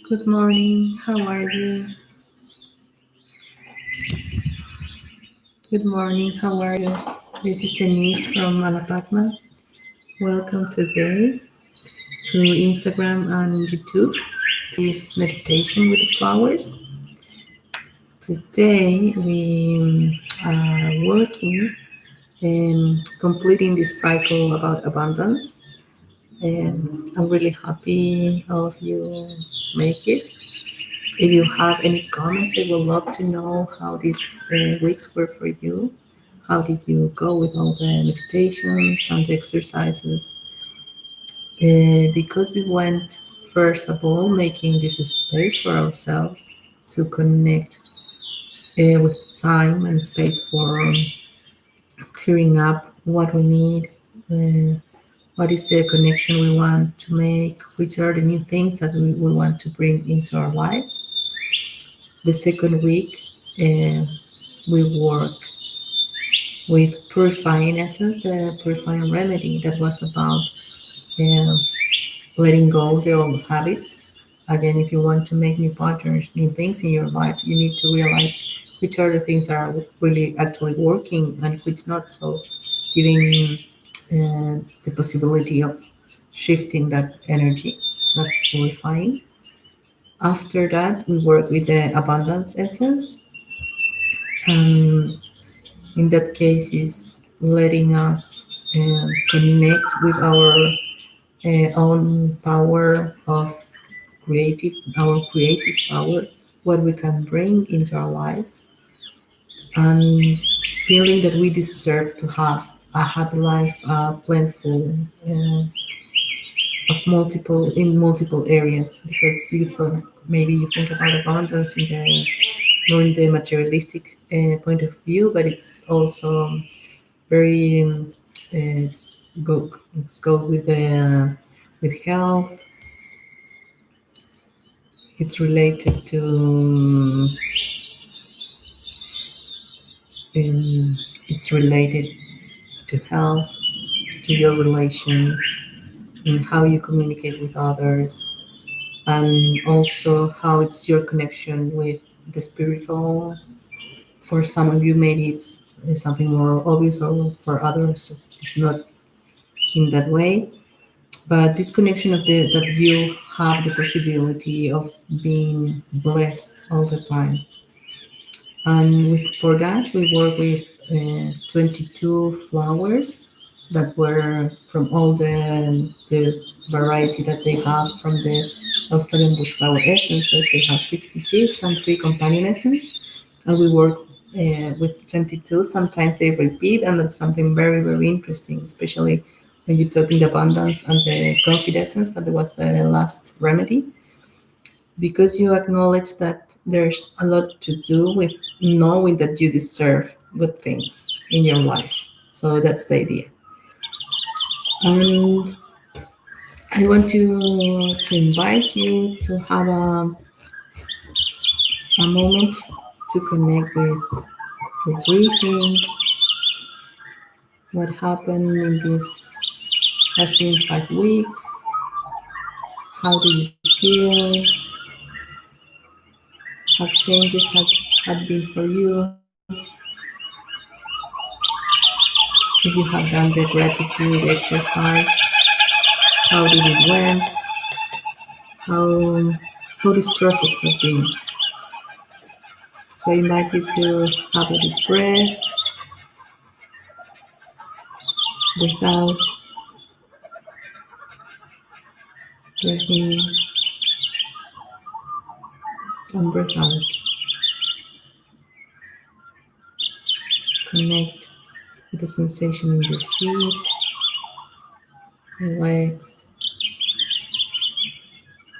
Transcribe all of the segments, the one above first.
Good morning. How are you? Good morning. How are you? This is Denise from Alabama. Welcome today through Instagram and YouTube. This meditation with the flowers. Today we are working and completing this cycle about abundance. And I'm really happy of you make it. If you have any comments, I would love to know how these weeks were for you. How did you go with all the meditations and the exercises? Because we went, first of all, making this space for ourselves to connect with time and space for clearing up what we need, uh, what is the connection we want to make, which are the new things that we want to bring into our lives. The second week, we work with purifying essence, the purifying remedy that was about uh, letting go the old habits. Again, if you want to make new patterns, new things in your life, you need to realize which are the things that are really actually working and which not. So, giving the possibility of shifting that energy, that's purifying. After that, we work with the abundance essence. And in that case, is letting us connect with our own power of our creative power, what we can bring into our lives, and feeling that we deserve to have a happy life, plentiful, uh, in multiple areas. Because maybe you think about abundance in the more in the materialistic point of view, but it's also very it's go with health. It's related to it's related to health, to your relations, and how you communicate with others, and also how it's your connection with the spiritual. For some of you, maybe it's something more obvious, or for others, it's not in that way. But this connection of the that you have the possibility of being blessed all the time. And for that, we work with 22 flowers that were from all the variety that they have from the Australian bush flower essences. They have 66 and three companion essence. And we work with 22. Sometimes they repeat, and that's something very, very interesting, especially when you talk in the abundance and the confidence that was the last remedy, because you acknowledge that there's a lot to do with knowing that you deserve good things in your life. So that's the idea. And I want to invite you to have a moment to connect with your breathing. What happened in this has been 5 weeks. How do you feel? How changes had been for you? If you have done the gratitude exercise, how did it went? How how this process has been. So I invite you to have a deep breath, breathe out, breathe in, and breathe out. Connect with the sensation in your feet, your legs,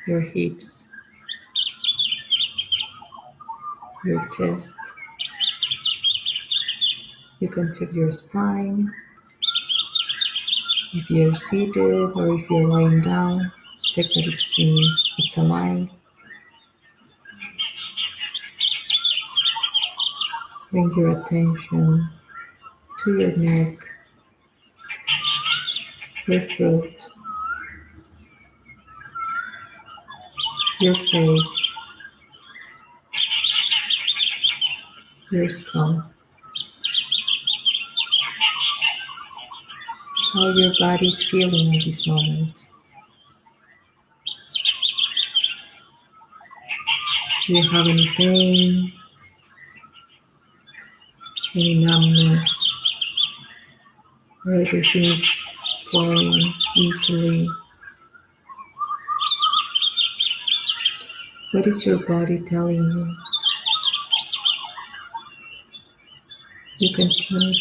your hips, your chest. You can check your spine. If you're seated or if you're lying down, check that it's aligned. Bring your attention to your neck, your throat, your face, your skull, how your body is feeling at this moment. Do you have any pain, any numbness, or everything's flowing easily? What is your body telling you? You can put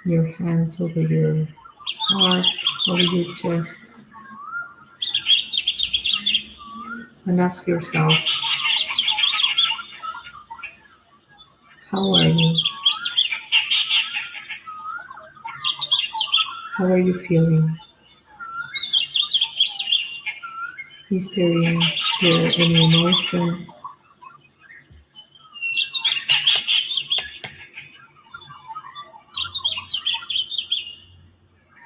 your hands over your heart, over your chest, and ask yourself, how are you? How are you feeling? Is there any emotion,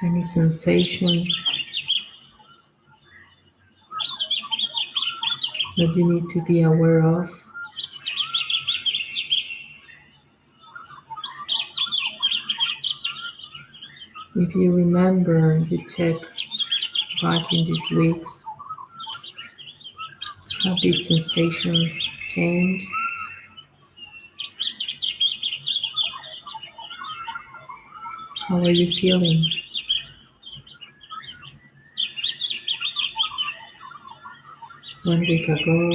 any sensation that you need to be aware of? If you remember, you check back in these weeks, have these sensations changed? How are you feeling? 1 week ago,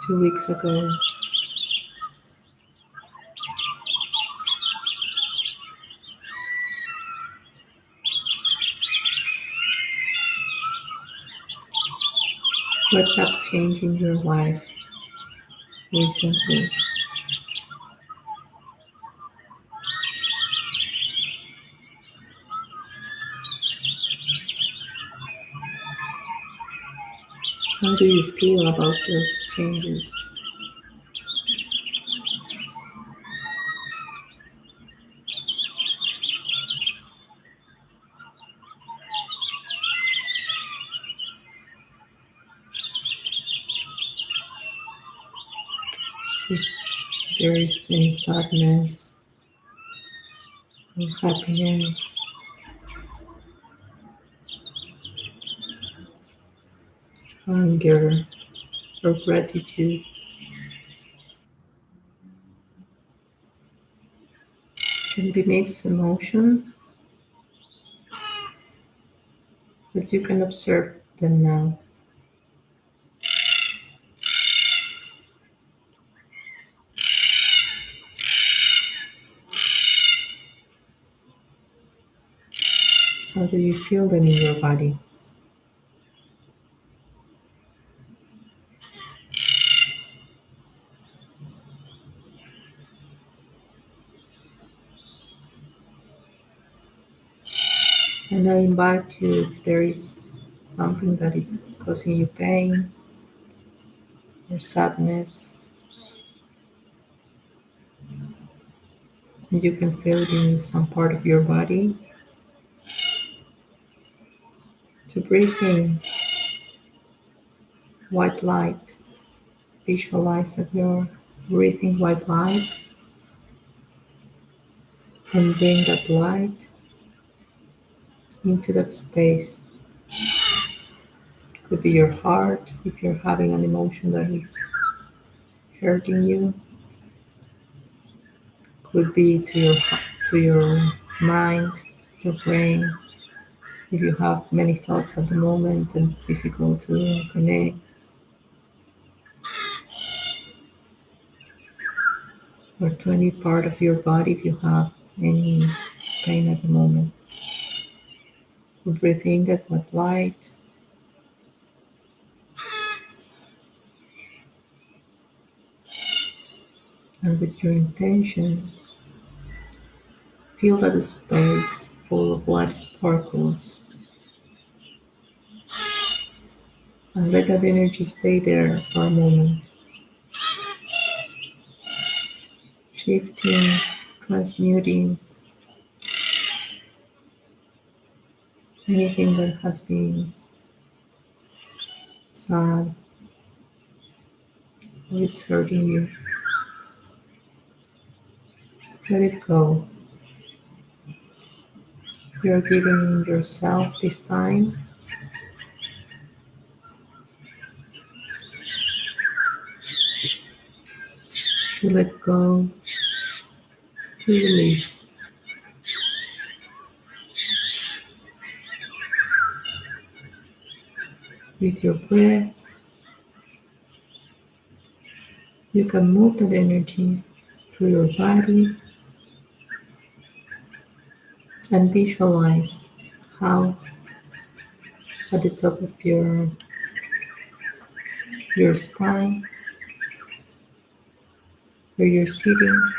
2 weeks ago? What have changed in your life recently? How do you feel about those changes? If there is any sadness or happiness, anger or gratitude, can be mixed emotions, but you can observe them now. How do you feel them in your body? And I invite you, if there is something that is causing you pain or sadness, and you can feel it in some part of your body, to breathe in white light. Visualize that you're breathing white light and bring that light into that space. Could be your heart if you're having an emotion that is hurting you. Could be to your mind, your brain. If you have many thoughts at the moment and it's difficult to connect, or to any part of your body if you have any pain at the moment. Breathe in that white light and with your intention, fill that space full of white sparkles and let that energy stay there for a moment, shifting, transmuting anything that has been sad, or it's hurting you. Let it go. You're giving yourself this time to let go, to release. With your breath, you can move that energy through your body and visualize how at the top of your spine, where you're sitting,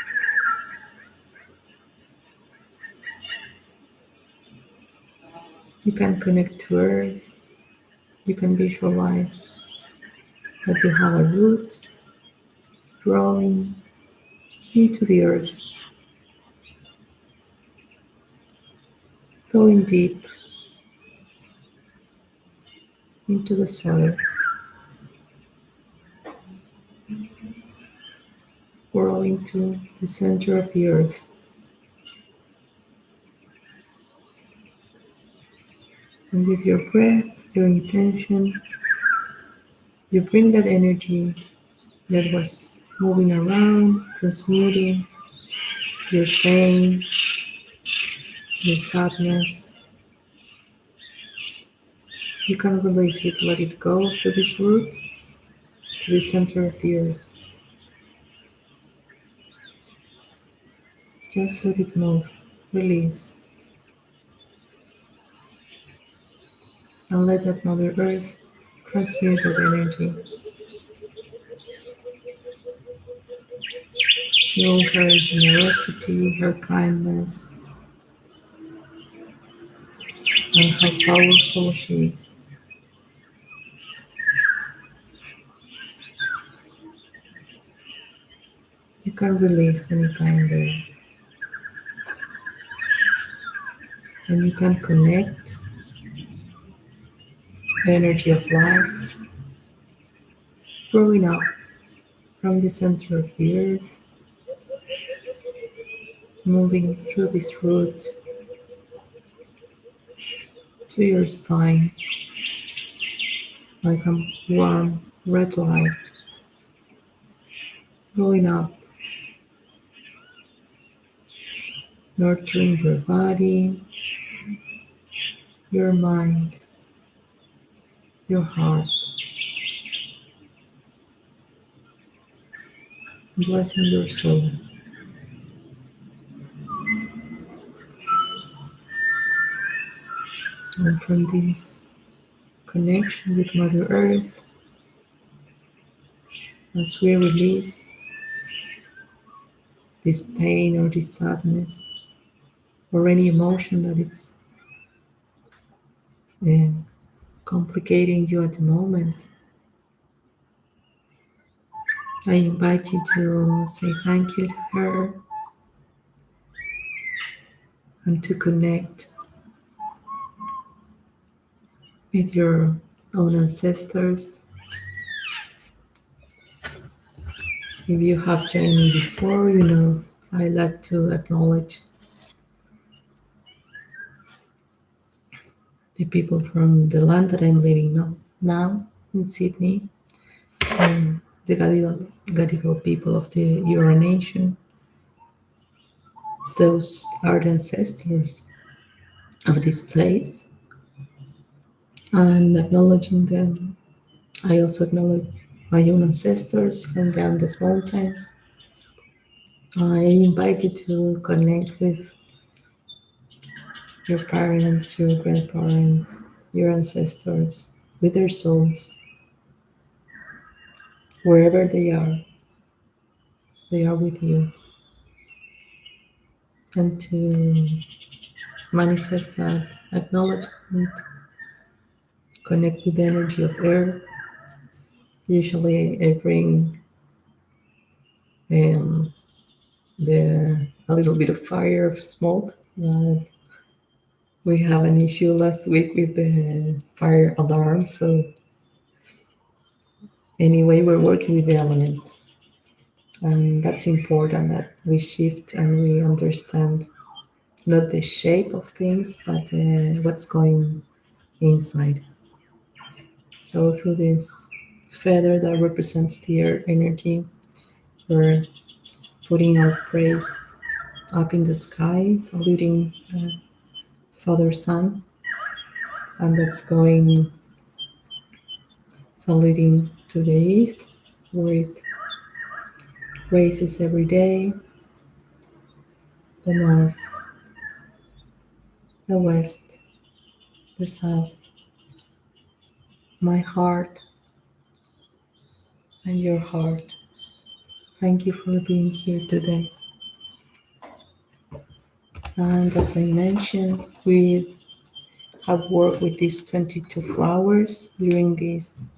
you can connect to earth. You can visualize that you have a root growing into the earth, going deep into the soil, growing to the center of the earth. And with your breath, your intention, you bring that energy that was moving around, transmuting your pain, your sadness. You can release it, let it go through this root to the center of the earth. Just let it move, release, and let that Mother Earth transmute that energy. Feel her generosity, her kindness, and how powerful she is. You can release any pain there, and you can connect the energy of life growing up from the center of the earth, moving through this root to your spine like a warm red light, going up, nurturing your body, your mind, your heart, blessing your soul. And from this connection with Mother Earth, as we release this pain or this sadness or any emotion that it's uh, complicating you at the moment, I invite you to say thank you to her and to connect with your own ancestors. If you have joined me before, you know I like to acknowledge the people from the land that I'm living now in Sydney, and the Gadigal people of the Eora Nation. Those are the ancestors of this place, and acknowledging them, I also acknowledge my own ancestors from the Andes Mountains. I invite you to connect with your parents, your grandparents, your ancestors, with their souls, wherever they are with you, and to manifest that acknowledgement, connect with the energy of earth. Usually I bring um, a little bit of fire of smoke, but we have an issue last week with the fire alarm, so Anyway, we're working with the elements, and that's important that we shift and we understand not the shape of things, but what's going inside. So through this feather that represents the earth energy, we're putting our praise up in the sky, saluting Father Sun, and that's going saluting to the east, where it raises every day, the north, the west, the south, my heart, and your heart. Thank you for being here today. And as I mentioned, we have worked with these 22 flowers during these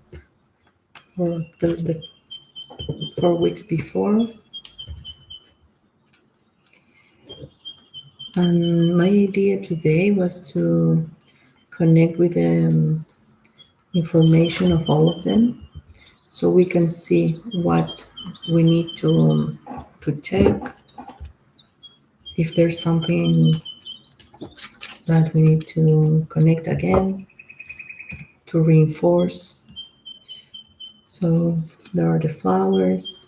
or the 4 weeks before. And my idea today was to connect with the information of all of them so we can see what we need to check, if there's something that we need to connect again, to reinforce. So there are the flowers.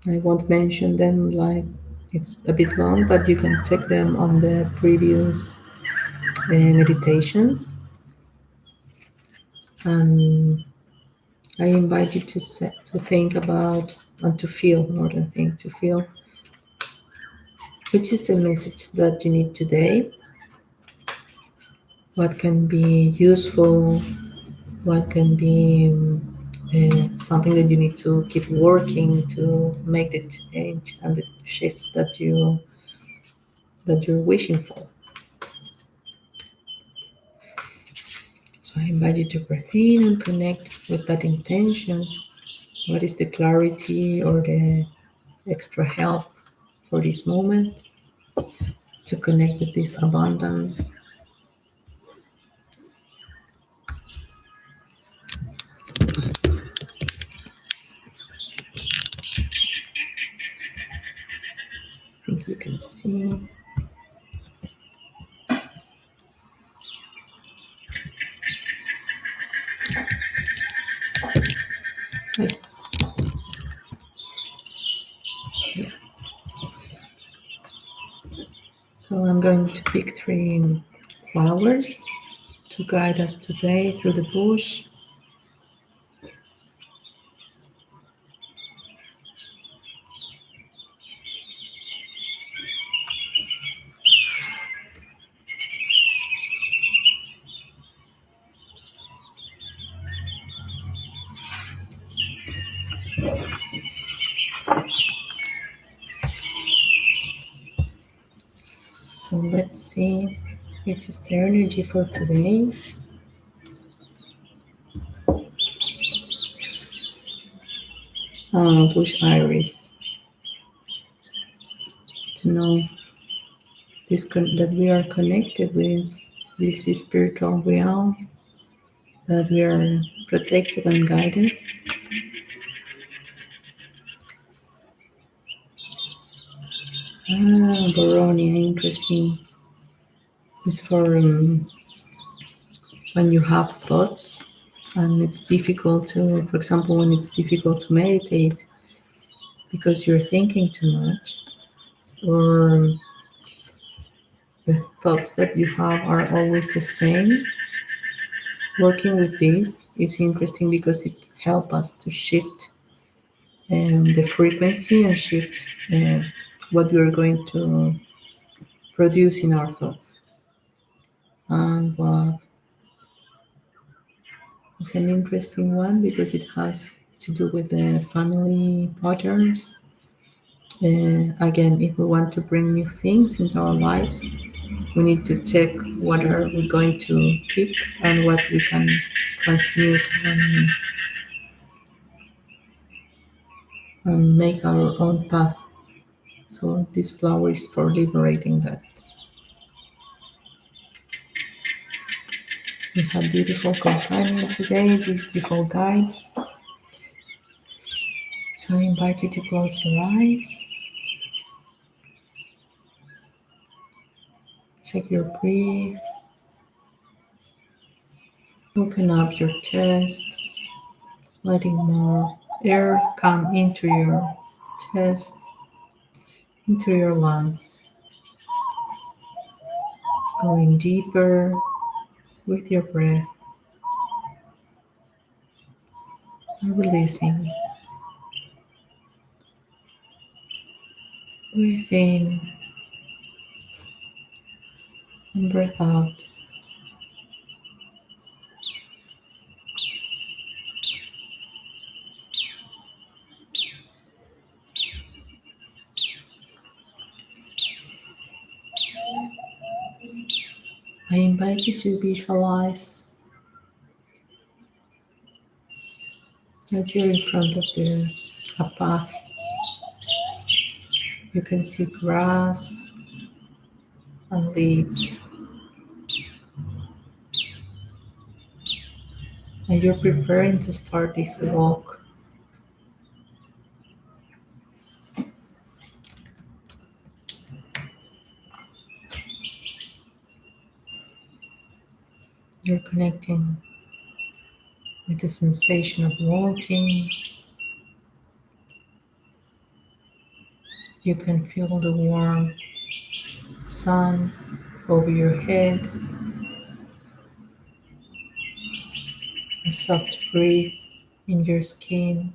I won't mention them, like it's a bit long, but you can check them on the previous meditations. And I invite you to think about and to feel, more than think, to feel which is the message that you need today, what can be useful, what can be something that you need to keep working to make the change and the shifts that you're wishing for. So I invite you to breathe in and connect with that intention. What is the clarity or the extra help for this moment to connect with this abundance? I think you can see. Hi. Yeah. So I'm going to pick 3 flowers to guide us today through the bush. So let's see which is the energy for today. Bush iris. To know that we are connected with this spiritual realm, that we are protected and guided. Boronia, interesting. It's for when you have thoughts and it's difficult to, for example, when it's difficult to meditate because you're thinking too much, or the thoughts that you have are always the same. Working with this is interesting because it helps us to shift the frequency and shift what we are going to produce in our thoughts. And wow, it's an interesting one because it has to do with the family patterns. Again, if we want to bring new things into our lives, we need to check what are we going to keep and what we can transmute and make our own path. So this flower is for liberating that. You have beautiful companion today, beautiful guides. So I invite you to close your eyes, check your breath, open up your chest, letting more air come into your chest, into your lungs, going deeper with your breath and releasing. Breathe in and breathe out. I invite you to visualize that you're in front of a path. You can see grass and leaves, and you're preparing to start this walk. You're connecting with the sensation of walking. You can feel the warm sun over your head, a soft breeze in your skin,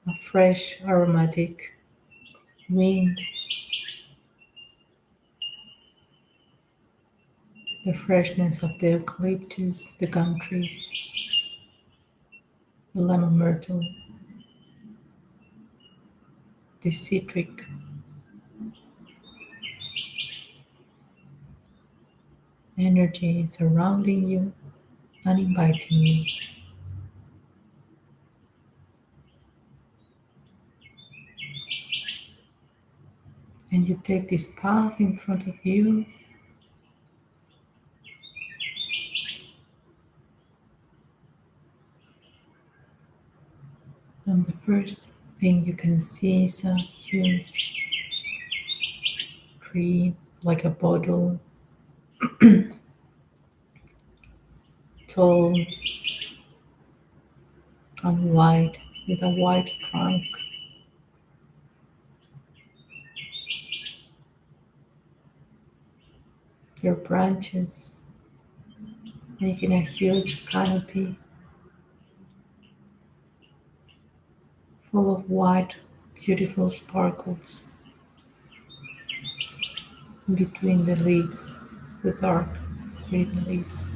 a fresh aromatic wind, the freshness of the eucalyptus, the gum trees, the lemon myrtle, the citric energy surrounding you and inviting you. And you take this path in front of you, and the first thing you can see is a huge tree, like a bottle, tall and wide, with a wide trunk. Your branches making a huge canopy full of white, beautiful sparkles between the leaves, the dark green leaves.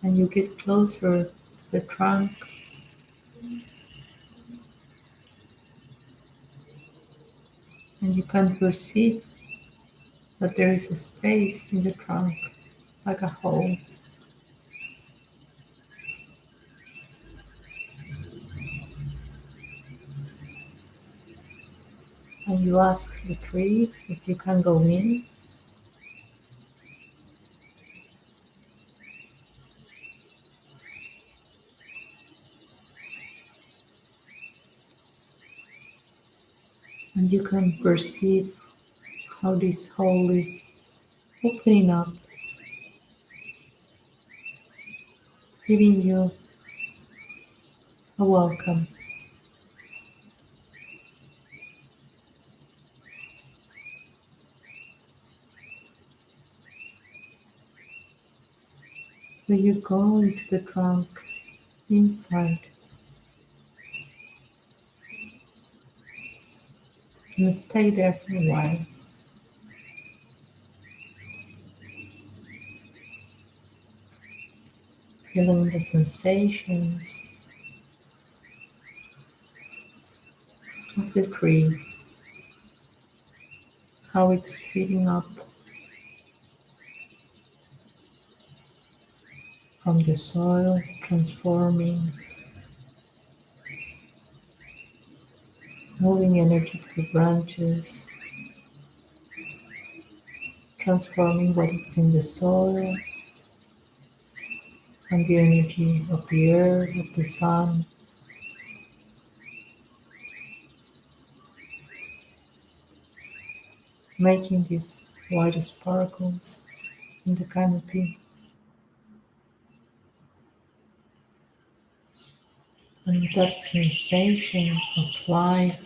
And you get closer to the trunk, and you can perceive that there is a space in the trunk, like a hole. And you ask the tree if you can go in, and you can perceive how this hole is opening up, giving you a welcome. So you go into the trunk inside and stay there for a while, feeling the sensations of the tree, how it's feeding up from the soil, transforming moving energy to the branches, transforming what is in the soil and the energy of the earth, of the sun, making these white sparkles in the canopy. And with that sensation of life,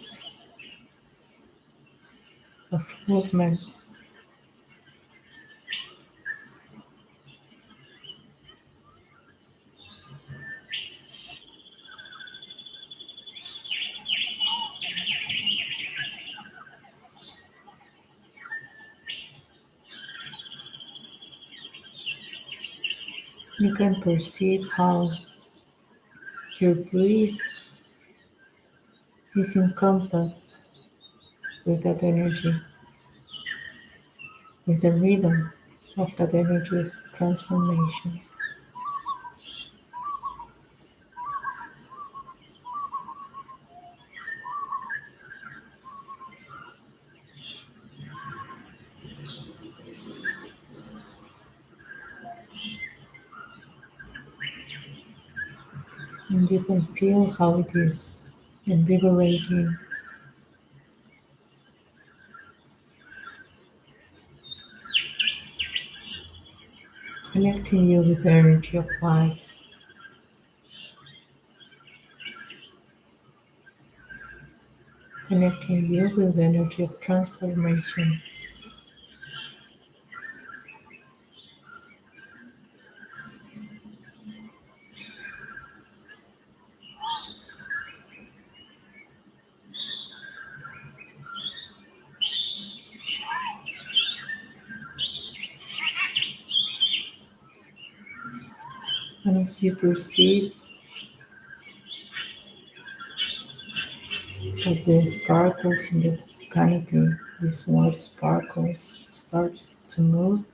of movement, you can perceive how your breath is encompassed with that energy, with the rhythm of that energy of transformation. And you can feel how it is invigorating, connecting you with the energy of life, connecting you with the energy of transformation. And as you perceive that the sparkles in the canopy, these white sparkles, start to move,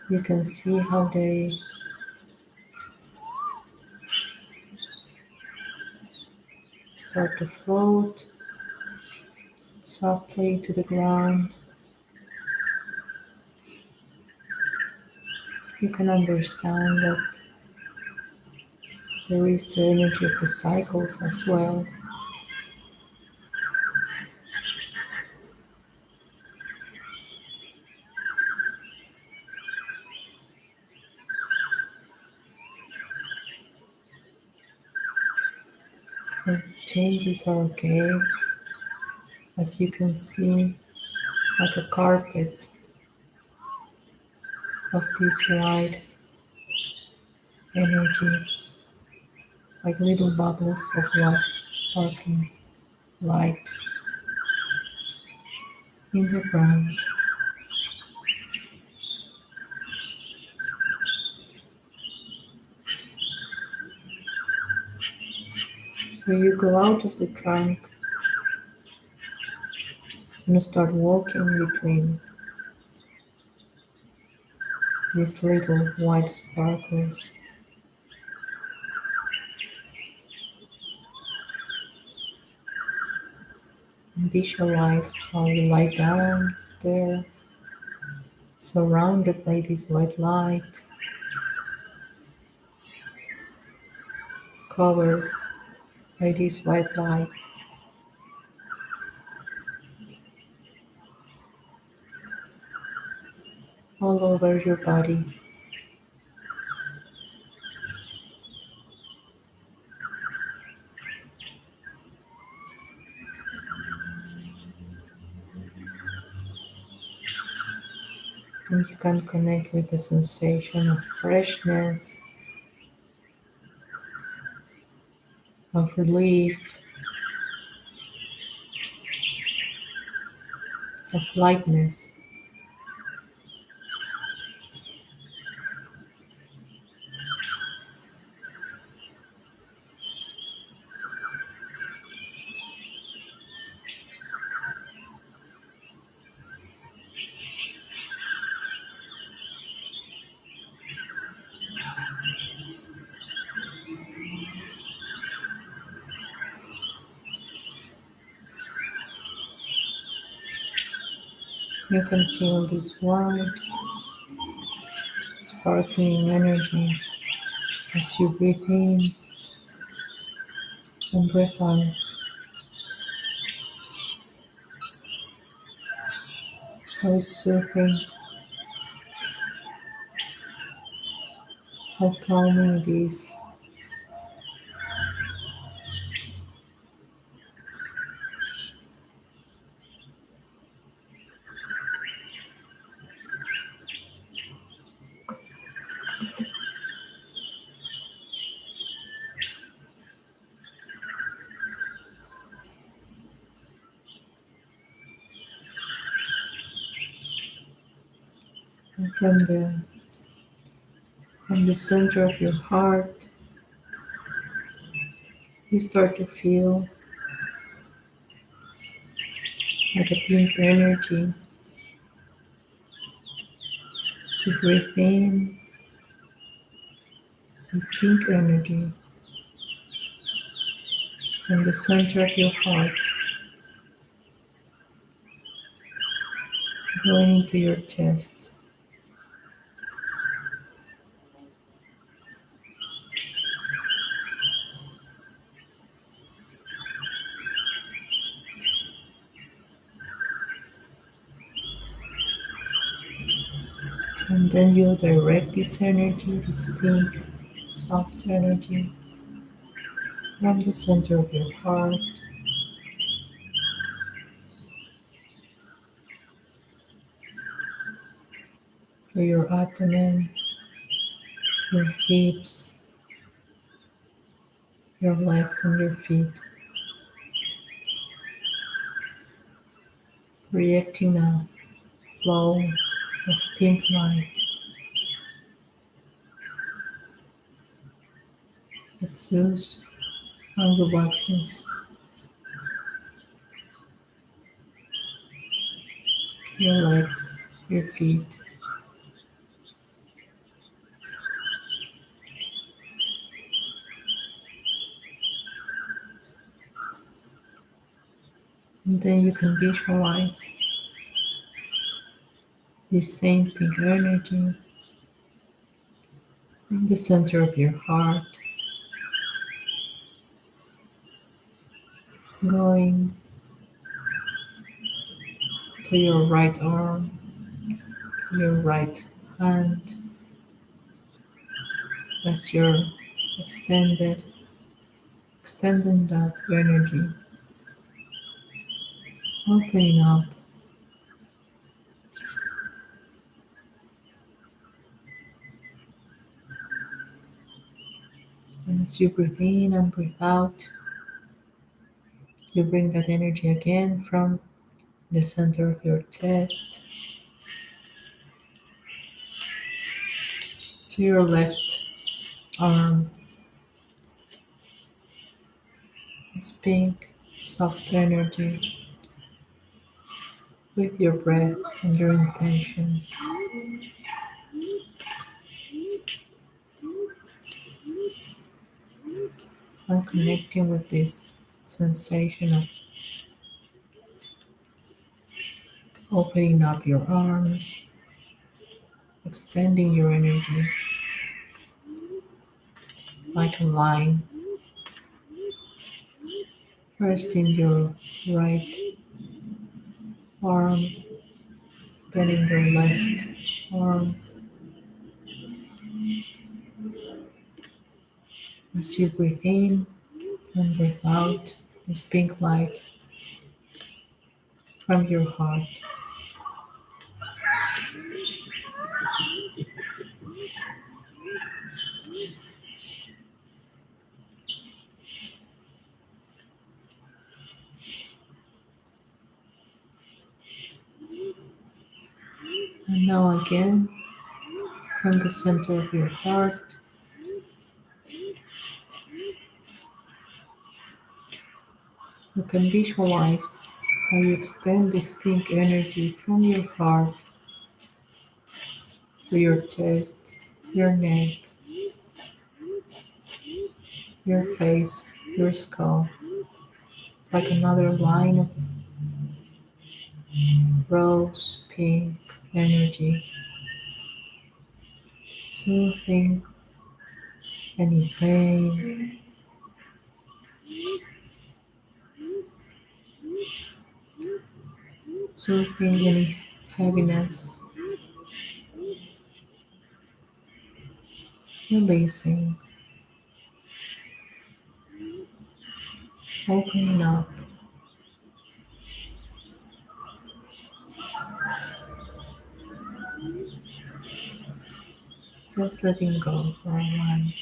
you can see how they start to float softly to the ground. You can understand that there is the energy of the cycles as well. And changes are okay, as you can see, like a carpet of this white energy, like little bubbles of white sparkling light in the ground. So you go out of the trunk and start walking between these little white sparkles. And visualize how you lie down there, surrounded by this white light, covered by this white light, all over your body. And you can connect with the sensation of freshness, of relief, of lightness. You can feel this white, sparkling energy as you breathe in and breathe out. How soothing, how calming it is. And from the center of your heart, you start to feel like a pink energy. You breathe in this pink energy from the center of your heart, going into your chest. And then you'll direct this energy, this pink, soft energy, from the center of your heart to your abdomen, your hips, your legs, and your feet, reacting a flow of pink light that soothes and relaxes your legs, your feet. And then you can visualize this same pink energy from the center of your heart, going to your right arm, your right hand, as you're extending that energy, opening up. And as you breathe in and breathe out, you bring that energy again from the center of your chest to your left arm. This pink, soft energy with your breath and your intention. And connecting with this sensation of opening up your arms, extending your energy like a line, first in your right arm, then in your left arm. As you breathe in and breathe out this pink light from your heart. And now again, from the center of your heart, you can visualize how you extend this pink energy from your heart to your chest, your neck, your face, your skull, like another line of rose pink energy, soothing any pain, soothing any heaviness, releasing, opening up, just letting go for a while.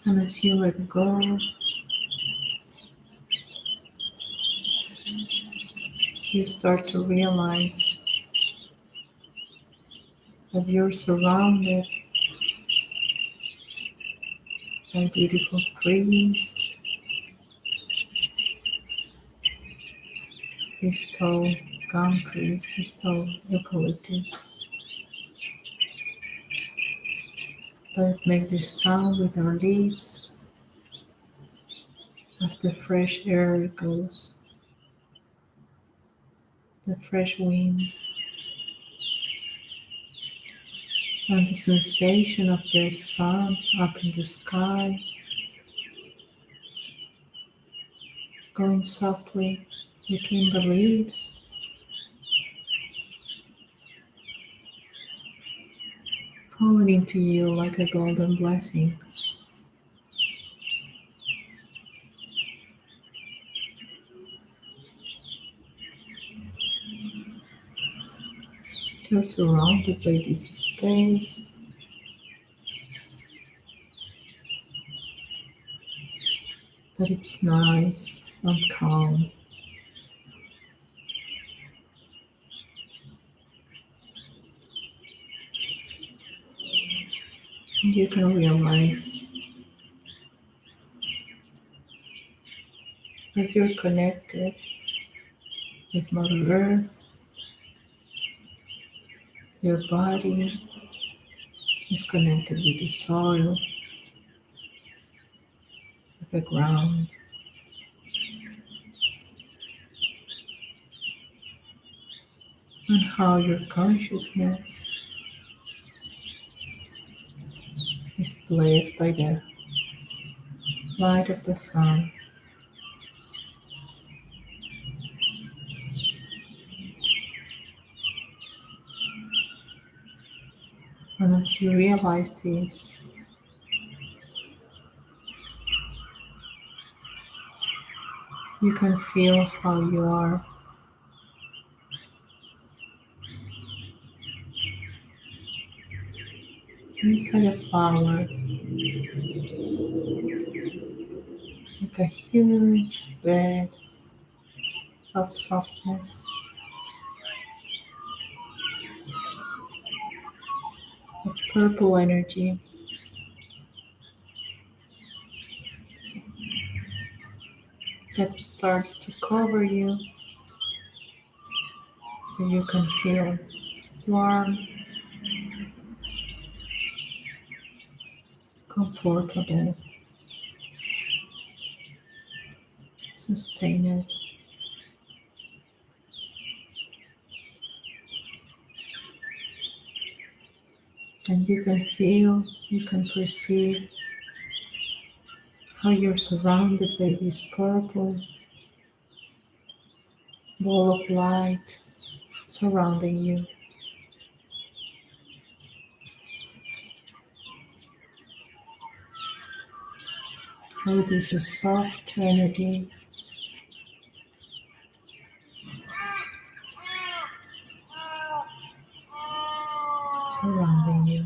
And as you let go, you start to realize that you're surrounded by beautiful trees, these tall gum trees, these tall eucalyptus that make this sound with our leaves as the fresh air goes, the fresh wind, and the sensation of the sun up in the sky, going softly between the leaves, falling into you like a golden blessing. You're surrounded by this space that it's nice and calm. And you can realize that you're connected with Mother Earth. Your body is connected with the soil, with the ground, and how your consciousness is blessed by the light of the sun. And as you realize this, you can feel how you are inside a flower, like a huge bed of softness, of purple energy that starts to cover you so you can feel warm, comfortable, sustained. And you can feel, you can perceive how you're surrounded by this purple ball of light surrounding you. How this is soft energy surrounding you.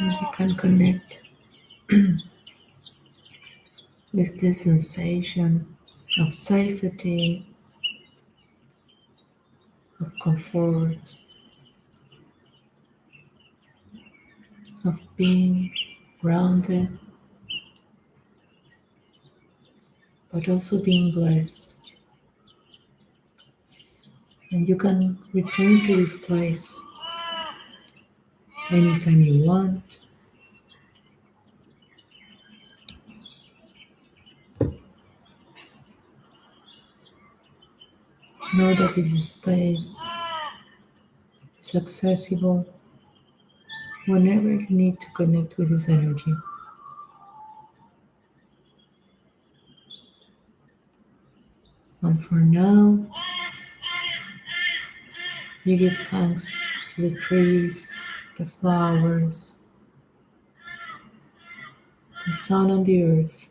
And you can connect with this sensation of safety, of comfort, of being grounded, but also being blessed. And you can return to this place anytime you want. Know that this space is accessible whenever you need to connect with this energy. And for now, you give thanks to the trees, the flowers, the sun, and the earth.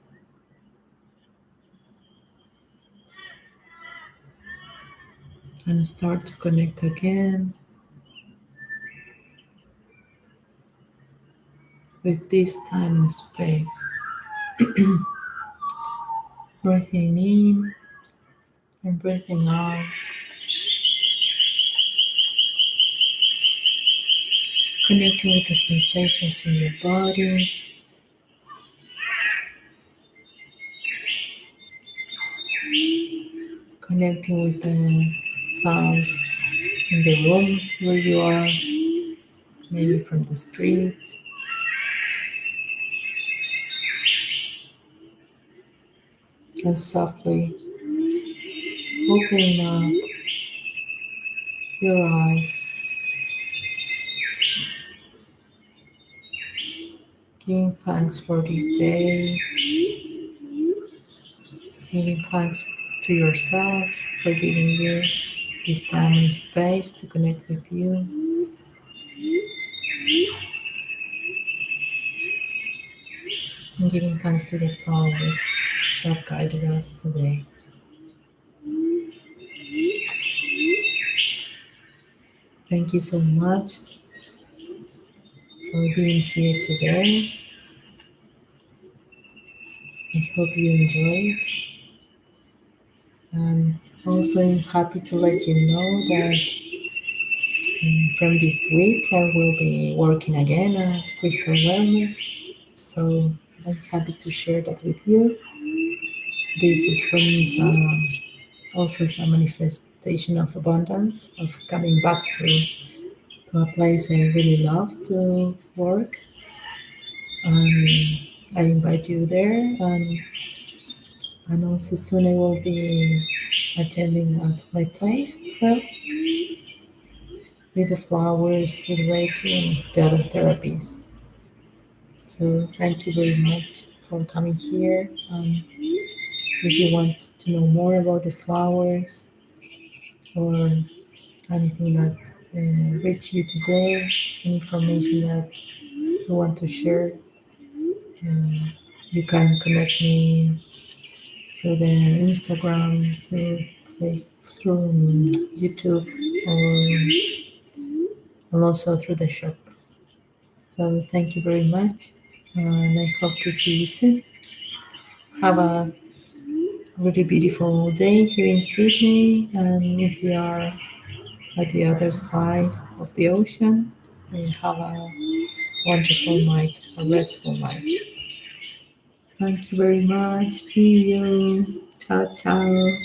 And start to connect again with this time and space. Breathing in and breathing out. Connecting with the sensations in your body. Connecting with the sounds in the room where you are, maybe from the street. And softly opening up your eyes, giving thanks for this day, giving thanks to yourself for giving you this time and space to connect with you, and giving thanks to the flowers that guided us today. Thank you so much for being here today. I hope you enjoyed, and also I'm happy to let you know that from this week I will be working again at Crystal Wellness, so I'm happy to share that with you. This is for me also is a manifestation of abundance, of coming back to a place I really love to work. And I invite you there, and also soon I will be attending at my place as well with the flowers, with Reiki, and the other therapies. So thank you very much for coming here. If you want to know more about the flowers or anything that reached you today, any information that you want to share, you can connect me through the Instagram, through through YouTube, and also through the shop. So thank you very much, and I hope to see you soon. Have a really beautiful day here in Sydney, and if you are at the other side of the ocean, have a wonderful night, a restful night. Thank you very much. See you. Ciao, ciao.